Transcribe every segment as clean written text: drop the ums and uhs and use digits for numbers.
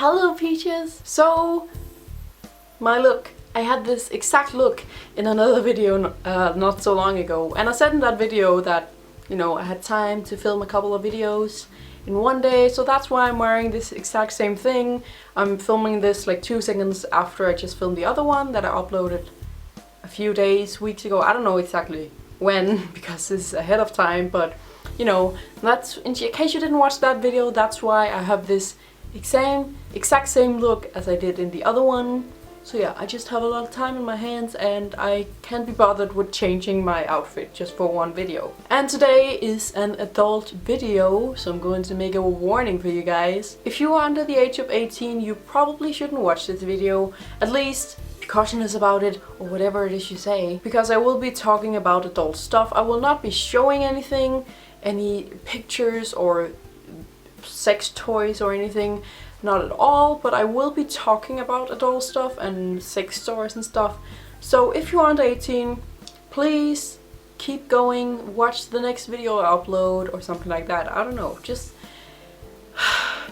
Hello peaches! So, my look. I had this exact look in another video not so long ago, and I said in that video that, you know, I had time to film a couple of videos in one day, so that's why I'm wearing this exact same thing. I'm filming this like 2 seconds after I just filmed the other one that I uploaded a few weeks ago. I don't know exactly when, because it's ahead of time, but you know, that's in case you didn't watch that video, that's why I have this exact same look as I did in the other one. So yeah, I just have a lot of time in my hands and I can't be bothered with changing my outfit just for one video. And today is an adult video, so I'm going to make a warning for you guys. If you are under the age of 18, you probably shouldn't watch this video. At least be cautious about it, or whatever it is you say, because I will be talking about adult stuff. I will not be showing anything, any pictures or sex toys or anything. Not at all, but I will be talking about adult stuff and sex stories and stuff. So if you're under 18, please keep going, watch the next video I upload or something like that. I don't know, just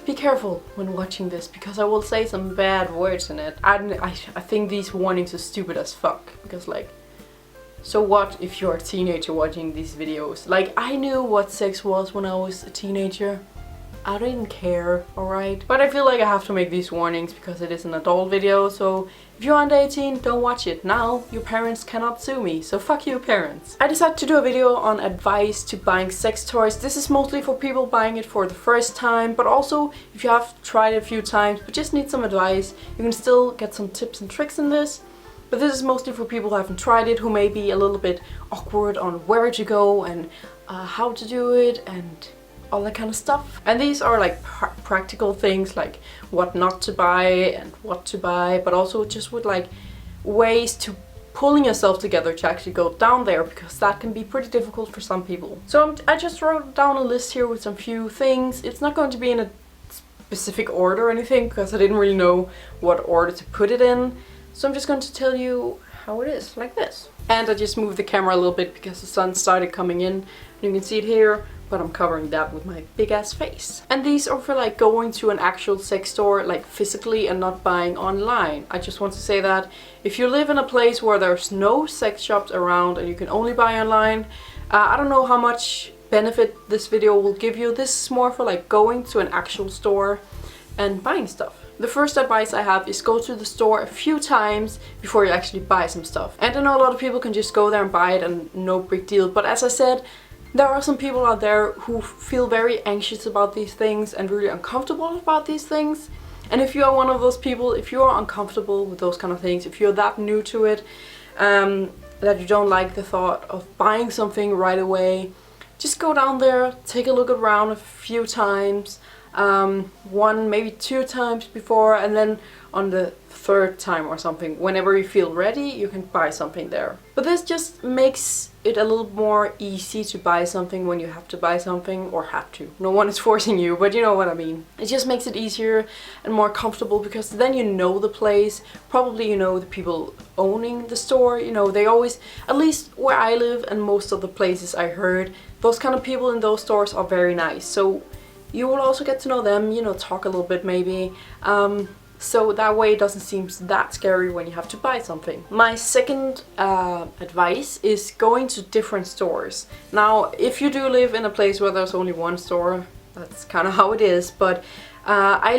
be careful when watching this, because I will say some bad words in it. I think these warnings are stupid as fuck, because like, so what if you're a teenager watching these videos? Like, I knew what sex was when I was a teenager. I didn't care, alright? But I feel like I have to make these warnings because it is an adult video, so if you're under 18, don't watch it. Now, your parents cannot sue me, so fuck you parents. I decided to do a video on advice to buying sex toys. This is mostly for people buying it for the first time, but also if you have tried it a few times but just need some advice, you can still get some tips and tricks in this. But this is mostly for people who haven't tried it, who may be a little bit awkward on where to go and how to do it and all that kind of stuff. And these are like practical things, like what not to buy and what to buy, but also just with like ways to pulling yourself together to actually go down there, because that can be pretty difficult for some people. So I just wrote down a list here with some few things. It's not going to be in a specific order or anything, because I didn't really know what order to put it in. So I'm just going to tell you how it is, like this. And I just moved the camera a little bit because the sun started coming in. You can see it here, but I'm covering that with my big ass face. And these are for like going to an actual sex store, like physically, and not buying online. I just want to say that if you live in a place where there's no sex shops around and you can only buy online, I don't know how much benefit this video will give you. This is more for like going to an actual store and buying stuff. The first advice I have is go to the store a few times before you actually buy some stuff. And I know a lot of people can just go there and buy it and no big deal, but as I said, there are some people out there who feel very anxious about these things and really uncomfortable about these things. And if you are one of those people, if you are uncomfortable with those kind of things, if you're that new to it, that you don't like the thought of buying something right away, just go down there, take a look around a few times, 1, maybe 2 times before, and then on the 3rd time or something, whenever you feel ready, you can buy something there. But this just makes it a little more easy to buy something when you have to buy something, or have to. No one is forcing you, but you know what I mean. It just makes it easier and more comfortable, because then you know the place, probably you know the people owning the store, you know, they always, at least where I live and most of the places I heard, those kind of people in those stores are very nice. So you will also get to know them, you know, talk a little bit maybe. So that way it doesn't seem that scary when you have to buy something. My second advice is going to different stores. Now, if you do live in a place where there's only one store, that's kind of how it is, but I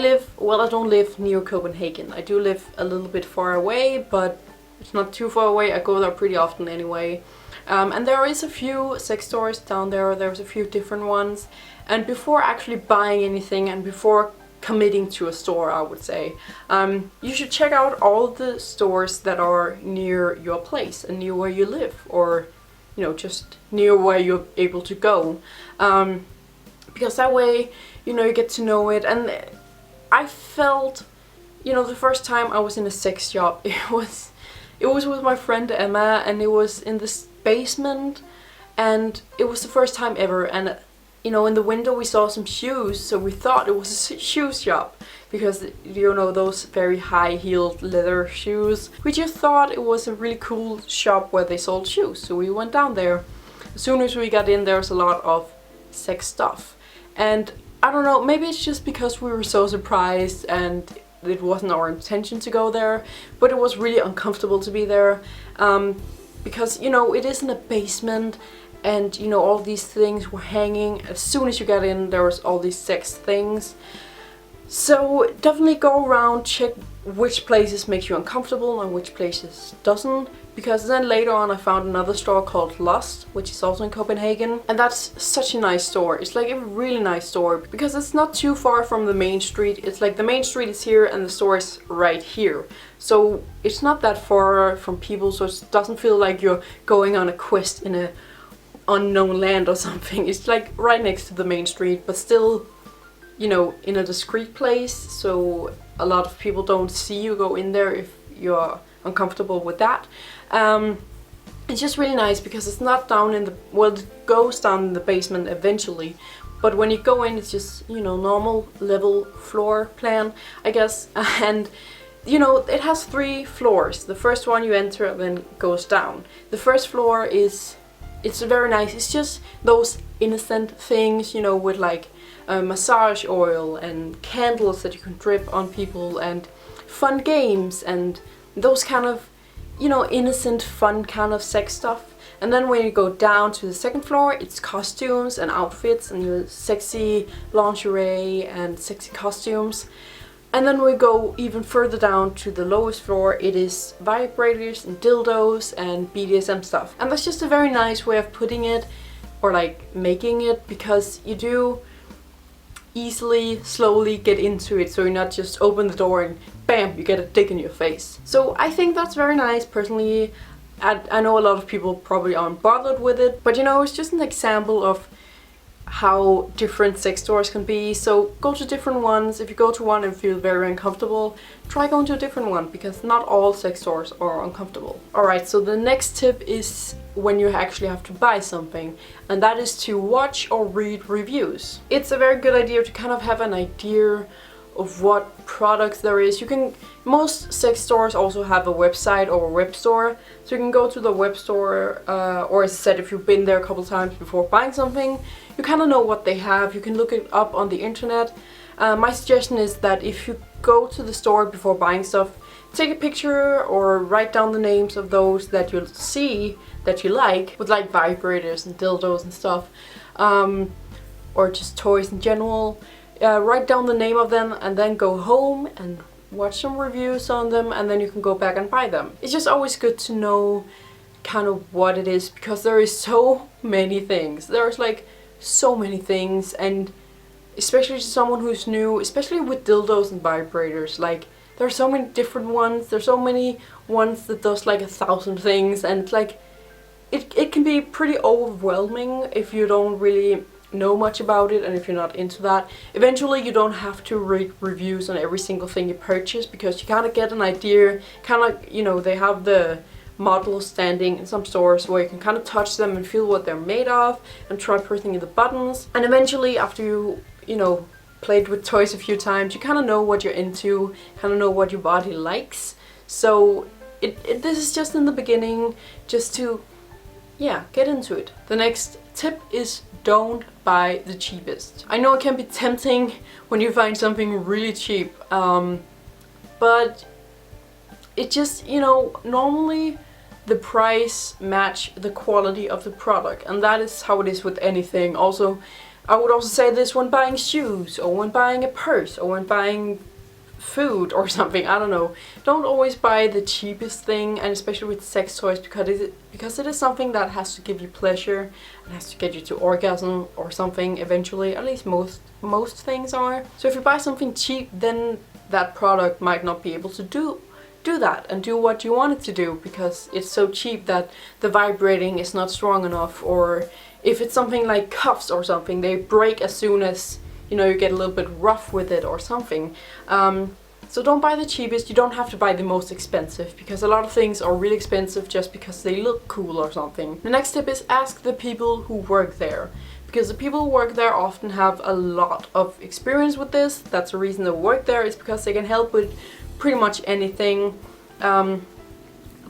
don't live near Copenhagen. I do live a little bit far away, but it's not too far away. I go there pretty often anyway. And there is a few sex stores down there. There's a few different ones. And before actually buying anything and before committing to a store, I would say, you should check out all the stores that are near your place and near where you live, or you know, just near where you're able to go, because that way, you know, you get to know it. And I felt, you know, the first time I was in a sex shop, it was with my friend Emma, and it was in this basement, and it was the first time ever. And you know, in the window we saw some shoes, so we thought it was a shoe shop, because you know, those very high-heeled leather shoes. We just thought it was a really cool shop where they sold shoes, so we went down there. As soon as we got in, there was a lot of sex stuff, and I don't know, maybe it's just because we were so surprised and it wasn't our intention to go there, but it was really uncomfortable to be there, because, you know, it is in a basement, and, you know, all these things were hanging. As soon as you get in, there was all these sex things. So definitely go around, check which places makes you uncomfortable and which places doesn't, because then later on I found another store called Lust, which is also in Copenhagen, and that's such a nice store. It's like a really nice store because it's not too far from the main street. It's like the main street is here and the store is right here, so it's not that far from people, so it doesn't feel like you're going on a quest in a unknown land or something. It's like right next to the main street, but still, you know, in a discreet place, so a lot of people don't see you go in there if you're uncomfortable with that. It's just really nice because it's not down in the, well, it goes down in the basement eventually, but when you go in, it's just, you know, normal level floor plan, I guess. And, you know, it has 3 floors. The first one you enter, then goes down. The first floor is, it's very nice. It's just those innocent things, you know, with like massage oil and candles that you can drip on people and fun games and those kind of, you know, innocent fun kind of sex stuff. And then when you go down to the second floor, it's costumes and outfits and your sexy lingerie and sexy costumes. And then we go even further down to the lowest floor. It is vibrators and dildos and BDSM stuff. And that's just a very nice way of putting it, or like making it, because you do easily, slowly get into it, so you're not just open the door and bam, you get a dick in your face. So I think that's very nice. Personally, I know a lot of people probably aren't bothered with it, but you know, it's just an example of how different sex stores can be. So go to different ones. If you go to one and feel very uncomfortable, try going to a different one, because not all sex stores are uncomfortable. Alright, so the next tip is when you actually have to buy something, and that is to watch or read reviews. It's a very good idea to kind of have an idea of what products there is. You can, most sex stores also have a website or a web store, so you can go to the web store, or as I said, if you've been there a couple times before buying something, you kind of know what they have. You can look it up on the internet. My suggestion is that if you go to the store before buying stuff, take a picture or write down the names of those that you'll see that you like, with like vibrators and dildos and stuff, or just toys in general. Write down the name of them and then go home and watch some reviews on them, and then you can go back and buy them. It's just always good to know kind of what it is, because there is so many things. There's like so many things, and especially to someone who's new, especially with dildos and vibrators, like there are so many different ones. There's so many ones that does like 1,000 things, and like it can be pretty overwhelming if you don't really know much about it, and if you're not into that. Eventually you don't have to read reviews on every single thing you purchase, because you kind of get an idea, kind of, you know, they have the models standing in some stores where you can kind of touch them and feel what they're made of and try pressing the buttons, and eventually after you know, played with toys a few times, you kind of know what you're into, kind of know what your body likes. So this is just in the beginning, just to, yeah, get into it. The next tip is don't buy the cheapest. I know it can be tempting when you find something really cheap, but it just, you know, normally the price match the quality of the product, and that is how it is with anything. Also, I would also say this when buying shoes, or when buying a purse, or when buying food or something, I don't know. Don't always buy the cheapest thing, and especially with sex toys, because it is something that has to give you pleasure and has to get you to orgasm or something eventually. At least most things are. So if you buy something cheap, then that product might not be able to do that and do what you want it to do, because it's so cheap that the vibrating is not strong enough, or if it's something like cuffs or something, they break as soon as, you know, you get a little bit rough with it or something. So don't buy the cheapest. You don't have to buy the most expensive, because a lot of things are really expensive just because they look cool or something. The next tip is ask the people who work there, because the people who work there often have a lot of experience with this. That's the reason they work there, is because they can help with pretty much anything,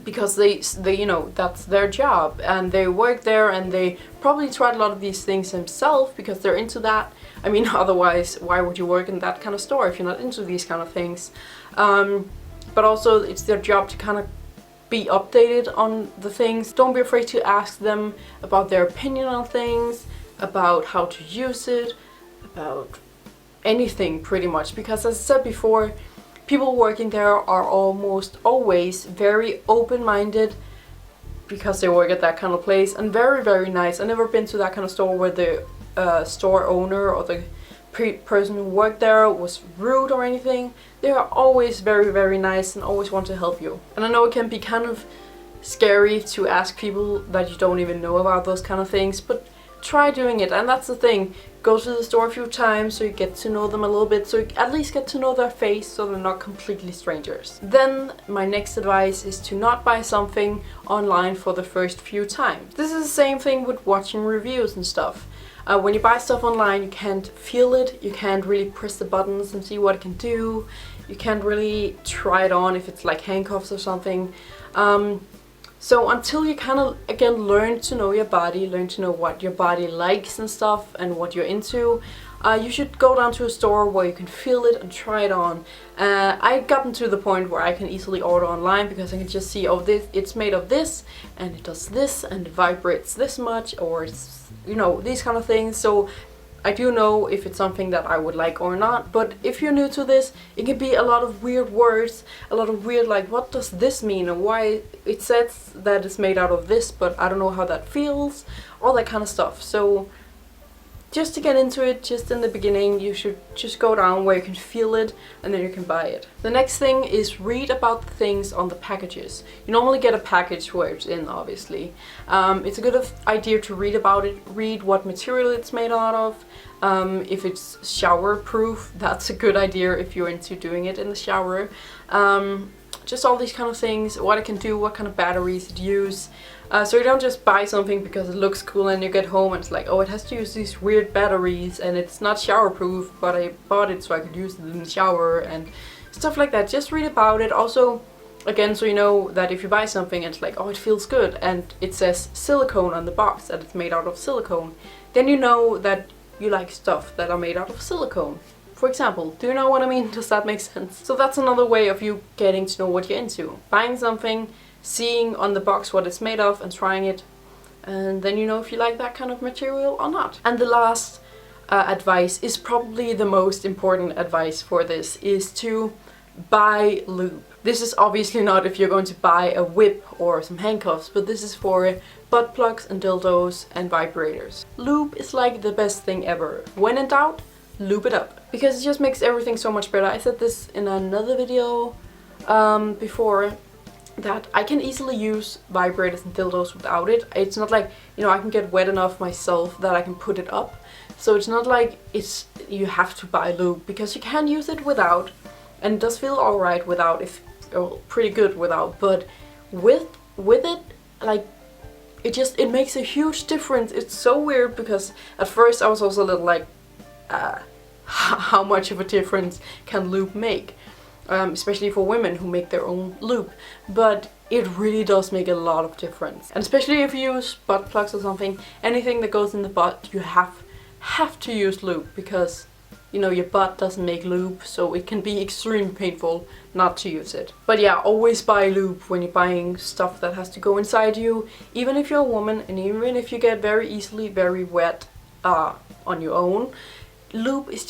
because they you know, that's their job, and they work there, and they probably tried a lot of these things themselves because they're into that. I mean, otherwise, why would you work in that kind of store if you're not into these kind of things? But also, it's their job to kind of be updated on the things. Don't be afraid to ask them about their opinion on things, about how to use it, about anything pretty much. Because as I said before, people working there are almost always very open-minded because they work at that kind of place, and very, very nice. I've never been to that kind of store where the store owner or the person who worked there was rude or anything. They are always very, very nice and always want to help you. And I know it can be kind of scary to ask people that you don't even know about those kind of things, but try doing it. And that's the thing, go to the store a few times so you get to know them a little bit, so you at least get to know their face so they're not completely strangers. Then my next advice is to not buy something online for the first few times. This is the same thing with watching reviews and stuff. When you buy stuff online, you can't feel it, you can't really press the buttons and see what it can do, you can't really try it on if it's like handcuffs or something. So until you kind of, again, learn to know your body, learn to know what your body likes and stuff and what you're into, you should go down to a store where you can feel it and try it on. I've gotten to the point where I can easily order online because I can just see, oh, it's made of this and it does this and it vibrates this much, or it's, you know, these kind of things. So I do know if it's something that I would like or not. But if you're new to this, it can be a lot of weird words, a lot of weird, like, what does this mean and why it says that it's made out of this, but I don't know how that feels, all that kind of stuff. So just to get into it, just in the beginning, you should just go down where you can feel it and then you can buy it. The next thing is read about the things on the packages. You normally get a package where it's in, obviously. It's a good idea to read about it, read what material it's made out of. If it's shower proof, that's a good idea if you're into doing it in the shower. Just all these kind of things, what it can do, what kind of batteries it uses. So you don't just buy something because it looks cool and you get home and it's like, oh, it has to use these weird batteries and it's not shower proof, but I bought it so I could use it in the shower and stuff like that. Just read about it. Also, again, so you know that if you buy something and it's like, oh, it feels good, and it says silicone on the box, that it's made out of silicone, then you know that you like stuff that are made out of silicone. For example, do you know what I mean? Does that make sense? So that's another way of you getting to know what you're into. Buying something, seeing on the box what it's made of and trying it, and then you know if you like that kind of material or not. And the last advice is probably the most important advice for this, is to buy lube. This is obviously not if you're going to buy a whip or some handcuffs, but this is for butt plugs and dildos and vibrators. Lube is like the best thing ever. When in doubt, lube it up, because it just makes everything so much better. I said this in another video before, that I can easily use vibrators and dildos without it. It's not like, you know, I can get wet enough myself that I can put it up. So it's not like you have to buy lube, because you can use it without, and it does feel alright without, pretty good without. But with it, like, it makes a huge difference. It's so weird, because at first I was also a little like, how much of a difference can lube make? Especially for women who make their own lube, but it really does make a lot of difference. And especially if you use butt plugs or something, anything that goes in the butt, you have to use lube, because, you know, your butt doesn't make lube, so it can be extremely painful not to use it. But yeah, always buy lube when you're buying stuff that has to go inside you, even if you're a woman and even if you get very easily very wet on your own. Lube is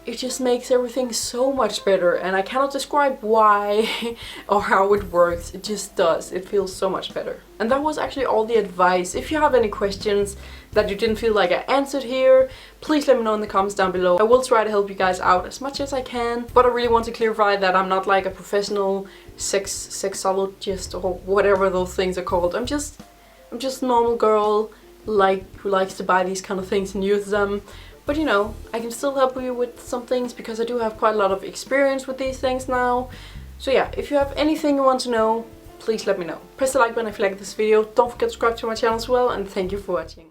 it just makes everything so much better, and I cannot describe why or how it works. It just does. It feels so much better. And that was actually all the advice. If you have any questions that you didn't feel like I answered here, please let me know in the comments down below. I will try to help you guys out as much as I can, but I really want to clarify that I'm not like a professional sexologist or whatever those things are called. I'm just a normal girl who likes to buy these kind of things and use them. But you know, I can still help you with some things because I do have quite a lot of experience with these things now. So yeah, if you have anything you want to know, please let me know. Press the like button if you like this video. Don't forget to subscribe to my channel as well, and thank you for watching.